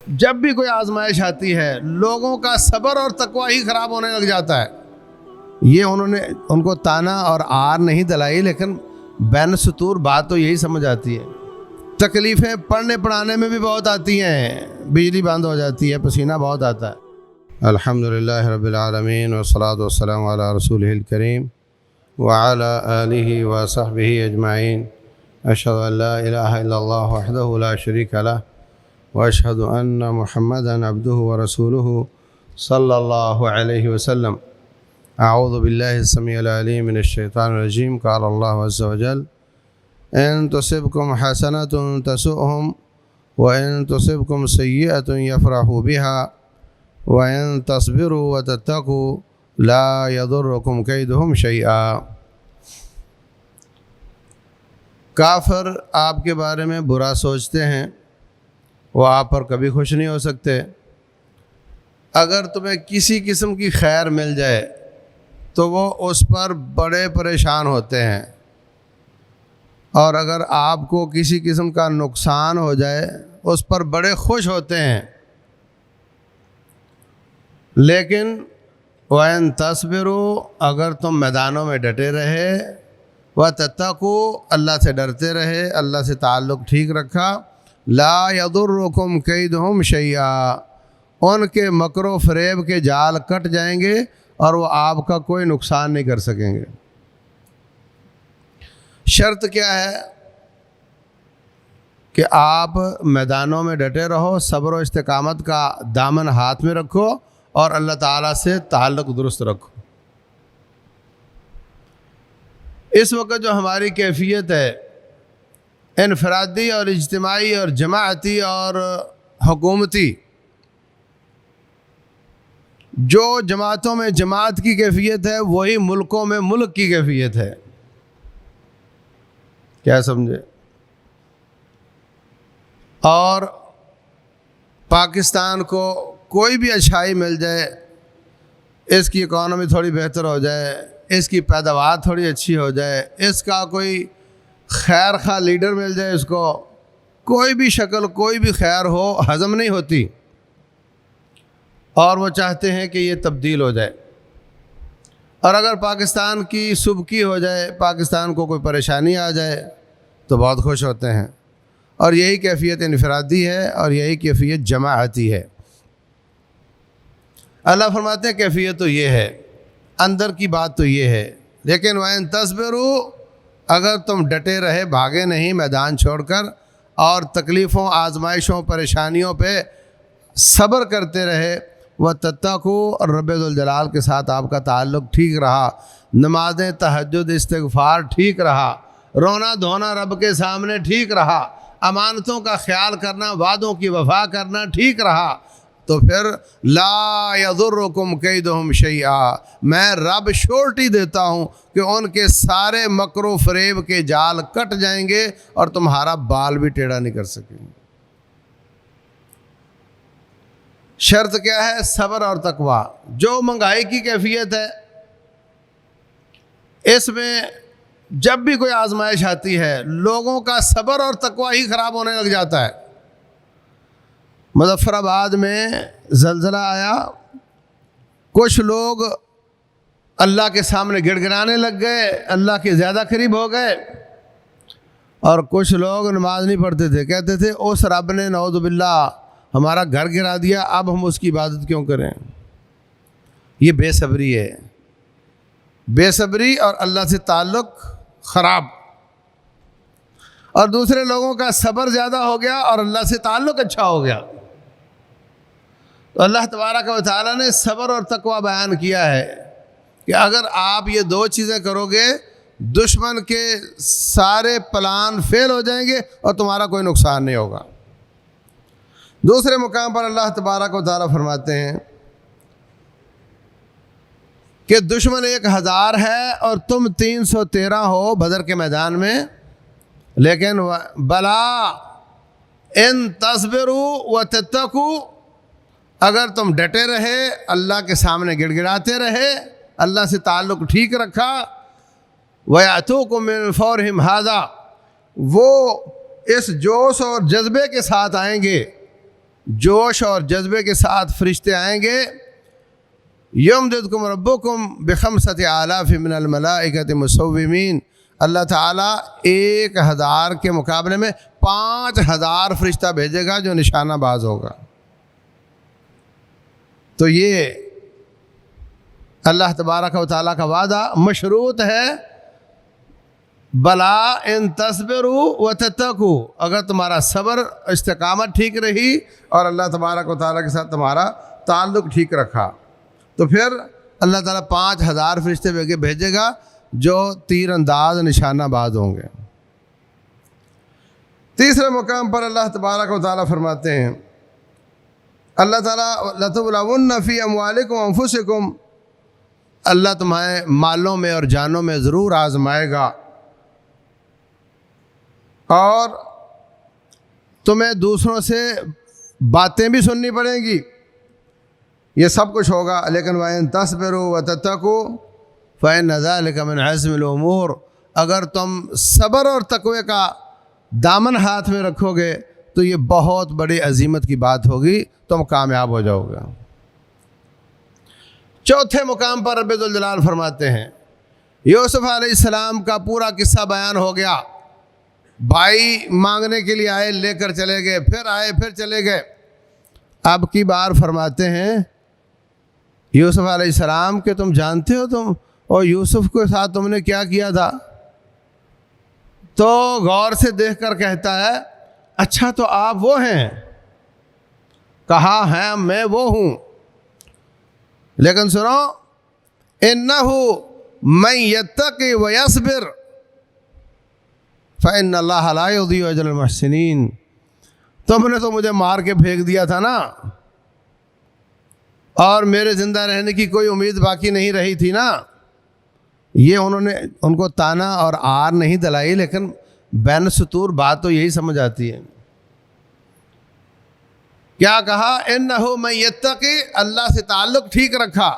جب بھی کوئی آزمائش آتی ہے لوگوں کا صبر اور تقوی ہی خراب ہونے لگ جاتا ہے۔ یہ انہوں نے ان کو تانا اور آر نہیں دلائی، لیکن بین سطور بات تو یہی سمجھ آتی ہے۔ تکلیفیں پڑھنے پڑھانے میں بھی بہت آتی ہیں، بجلی بند ہو جاتی ہے، پسینہ بہت آتا ہے۔ الحمدللہ رب العالمین والصلاة والسلام علی رسولہ الکریم وعلی آلہ وصحبہ اجمعین۔ اشہد ان لا الہ الا اللہ وحدہ لا شریک لہ واشہد ان محمدا عبدہ ورسولہ صلی اللہ علیہ وسلم۔ اعوذ باللہ السمیع العلیم من الشیطان الرجیم۔ قال اللہ عز وجل ان تصبکم حسنۃ تسؤہم وان تصبکم سیئۃ یفرحوا بها وان تصبروا وتتقوا لا یضرکم کیدہم شیئا۔ کافر آپ کے بارے میں برا سوچتے ہیں، وہ آپ پر کبھی خوش نہیں ہو سکتے۔ اگر تمہیں کسی قسم کی خیر مل جائے تو وہ اس پر بڑے پریشان ہوتے ہیں، اور اگر آپ کو کسی قسم کا نقصان ہو جائے اس پر بڑے خوش ہوتے ہیں۔ لیکن وَإِن تَصْبِرُوا، اگر تم میدانوں میں ڈٹے رہے، وَتَتَّقُوا، اللہ سے ڈرتے رہے، اللہ سے تعلق ٹھیک رکھا، لا یضرکم کیدہم شیئا، ان کے مکر و فریب کے جال کٹ جائیں گے اور وہ آپ کا کوئی نقصان نہیں کر سکیں گے۔ شرط کیا ہے کہ آپ میدانوں میں ڈٹے رہو، صبر و استقامت کا دامن ہاتھ میں رکھو اور اللہ تعالیٰ سے تعلق درست رکھو۔ اس وقت جو ہماری کیفیت ہے انفرادی اور اجتماعی اور جماعتی اور حکومتی، جو جماعتوں میں جماعت کی کیفیت ہے وہی ملکوں میں ملک کی کیفیت ہے۔ کیا سمجھے؟ اور پاکستان کو کوئی بھی اچھائی مل جائے، اس کی اکانومی تھوڑی بہتر ہو جائے، اس کی پیداوار تھوڑی اچھی ہو جائے، اس کا کوئی خیر خواہ لیڈر مل جائے، اس کو کوئی بھی شکل کوئی بھی خیر ہو ہضم نہیں ہوتی، اور وہ چاہتے ہیں کہ یہ تبدیل ہو جائے۔ اور اگر پاکستان کی سبکی ہو جائے، پاکستان کو کوئی پریشانی آ جائے تو بہت خوش ہوتے ہیں، اور یہی کیفیت انفرادی ہے اور یہی کیفیت جماعتی ہے۔ اللہ فرماتے ہیں کیفیت تو یہ ہے، اندر کی بات تو یہ ہے، لیکن وَإِن تَصْبِرُوا، اگر تم ڈٹے رہے، بھاگے نہیں میدان چھوڑ کر، اور تکلیفوں آزمائشوں پریشانیوں پہ صبر کرتے رہے، وَتَتَّقُوا، اور رب ذوالجلال کے ساتھ آپ کا تعلق ٹھیک رہا، نمازیں تہجد استغفار ٹھیک رہا، رونا دھونا رب کے سامنے ٹھیک رہا، امانتوں کا خیال کرنا، وعدوں کی وفا کرنا ٹھیک رہا، تو پھر لا یضرکم کیدہم شیئا، میں رب شورٹی دیتا ہوں کہ ان کے سارے مکر و فریب کے جال کٹ جائیں گے اور تمہارا بال بھی ٹیڑھا نہیں کر سکیں گے۔ شرط کیا ہے؟ صبر اور تقوی۔ جو مہنگائی کی کیفیت ہے، اس میں جب بھی کوئی آزمائش آتی ہے لوگوں کا صبر اور تقوی ہی خراب ہونے لگ جاتا ہے۔ مظفر آباد میں زلزلہ آیا، کچھ لوگ اللہ کے سامنے گڑ گڑانے لگ گئے، اللہ کے زیادہ قریب ہو گئے، اور کچھ لوگ نماز نہیں پڑھتے تھے، کہتے تھے اس رب نے نعوذ باللہ ہمارا گھر گرا دیا، اب ہم اس کی عبادت کیوں کریں؟ یہ بے صبری ہے، بے صبری اور اللہ سے تعلق خراب۔ اور دوسرے لوگوں کا صبر زیادہ ہو گیا اور اللہ سے تعلق اچھا ہو گیا۔ تو اللہ تبارک و تعالیٰ نے صبر اور تقوی بیان کیا ہے کہ اگر آپ یہ دو چیزیں کرو گے، دشمن کے سارے پلان فیل ہو جائیں گے اور تمہارا کوئی نقصان نہیں ہوگا۔ دوسرے مقام پر اللہ تبارک و تعالیٰ فرماتے ہیں کہ دشمن 1000 ہے اور تم 313 ہو بدر کے میدان میں، لیکن بلا ان تصبروا وتتقوا، اگر تم ڈٹے رہے، اللہ کے سامنے گڑ گڑاتے رہے، اللہ سے تعلق ٹھیک رکھا، وَيَأْتُوكُم مِّن فَوْرِهِمْ هَٰذَا، وہ اس جوش اور جذبے کے ساتھ آئیں گے جوش اور جذبے کے ساتھ فرشتے آئیں گے. یمددکم ربکم بخمسۃ آلاف من الملائکۃ مسومین. اللہ تعالیٰ 1000 کے مقابلے میں 5000 فرشتہ بھیجے گا جو نشانہ باز ہوگا. تو یہ اللہ تبارک و تعالیٰ کا وعدہ مشروط ہے بلا ان تصبروا وتتقوا. اگر تمہارا صبر استقامت ٹھیک رہی اور اللہ تبارک و تعالیٰ کے ساتھ تمہارا تعلق ٹھیک رکھا تو پھر اللہ تعالیٰ 5000 فرشتے بھیجے گا جو تیر انداز نشانہ باز ہوں گے. تیسرے مقام پر اللہ تبارک و تعالیٰ فرماتے ہیں اللہ تعالیٰ لَتُبْلَوُنَّ فِي أَمْوَالِكُمْ وَأَنفُسِكُمْ. اللہ تمہارے مالوں میں اور جانوں میں ضرور آزمائے گا اور تمہیں دوسروں سے باتیں بھی سننی پڑیں گی. یہ سب کچھ ہوگا لیکن وَإِن تَصْبِرُوا وَتَتَّقُوا فَإِنَّ ذَلِكَ مِنْ عَزْمِ الْأُمُورِ. اگر تم صبر اور تقوی کا دامن ہاتھ میں رکھو گے تو یہ بہت بڑی عظیمت کی بات ہوگی, تم کامیاب ہو جاؤ گے. چوتھے مقام پر رب ذوالجلال فرماتے ہیں یوسف علیہ السلام کا پورا قصہ بیان ہو گیا. بھائی مانگنے کے لیے آئے, لے کر چلے گئے, پھر آئے, پھر چلے گئے. اب کی بار فرماتے ہیں یوسف علیہ السلام کہ تم جانتے ہو تم اور یوسف کے ساتھ تم نے کیا کیا تھا؟ تو غور سے دیکھ کر کہتا ہے اچھا تو آپ وہ ہیں؟ کہا ہے میں وہ ہوں, لیکن سنو انہ من یتقی ویصبر فإن اللہ لا یضیع اجر المحسنین. تم نے تو مجھے مار کے پھینک دیا تھا نا, اور میرے زندہ رہنے کی کوئی امید باقی نہیں رہی تھی نا. یہ انہوں نے ان کو تانا اور آر نہیں دلائی, لیکن بین سطور بات تو یہی سمجھ آتی ہے. کیا کہا؟ انہ من یتقی, اللہ سے تعلق ٹھیک رکھا.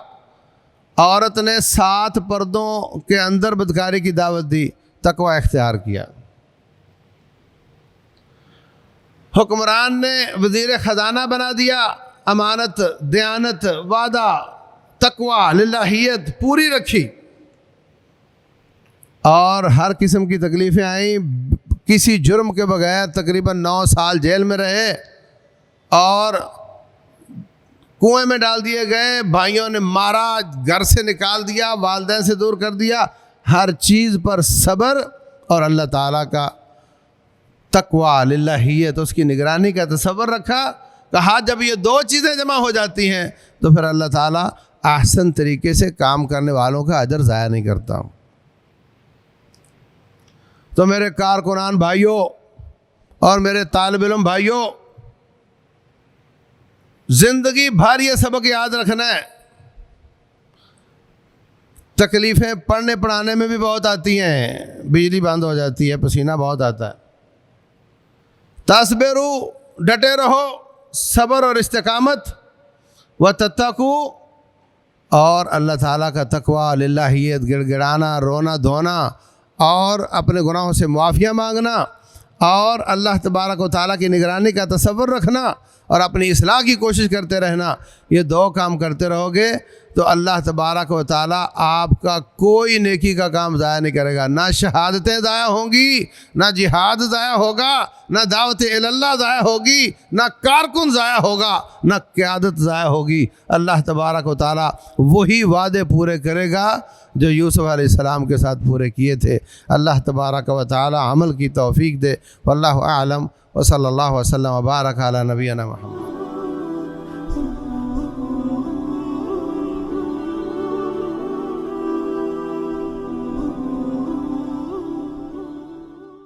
عورت نے 7 پردوں کے اندر بدکاری کی دعوت دی, تقوی اختیار کیا. حکمران نے وزیر خزانہ بنا دیا, امانت, دیانت, وعدہ, تقوی, للہیت پوری رکھی. اور ہر قسم کی تکلیفیں آئیں, کسی جرم کے بغیر تقریباً 9 سال جیل میں رہے اور کنویں میں ڈال دیے گئے, بھائیوں نے مارا, گھر سے نکال دیا, والدین سے دور کر دیا. ہر چیز پر صبر اور اللہ تعالیٰ کا تقوی, للہیت, اس کی نگرانی کا تصور رکھا. کہا جب یہ 2 چیزیں جمع ہو جاتی ہیں تو پھر اللہ تعالیٰ احسن طریقے سے کام کرنے والوں کا اجر ضائع نہیں کرتا ہوں. تو میرے کارکنان بھائیوں اور میرے طالب علم بھائیوں, زندگی بھر یہ سبق یاد رکھنا ہے. تکلیفیں پڑھنے پڑھانے میں بھی بہت آتی ہیں, بجلی بند ہو جاتی ہے, پسینہ بہت آتا ہے. تصبروا, ڈٹے رہو, صبر اور استقامت, وتتقوا, اور اللہ تعالیٰ کا تقوی, للہیت, گڑ گڑانا, رونا دھونا اور اپنے گناہوں سے معافیہ مانگنا اور اللہ تبارک و تعالیٰ کی نگرانی کا تصور رکھنا اور اپنی اصلاح کی کوشش کرتے رہنا. یہ 2 کام کرتے رہو گے تو اللہ تبارک و تعالیٰ آپ کا کوئی نیکی کا کام ضائع نہیں کرے گا. نہ شہادتیں ضائع ہوں گی, نہ جہاد ضائع ہوگا, نہ دعوت اللہ ضائع ہوگی, نہ کارکن ضائع ہوگا, نہ قیادت ضائع ہوگی. اللہ تبارک و تعالیٰ وہی وعدے پورے کرے گا جو یوسف علیہ السلام کے ساتھ پورے کیے تھے. اللہ تبارک و تعالیٰ عمل کی توفیق دے. واللہ اعلم وصلی اللہ وسلم وبارک علی نبینا محمد.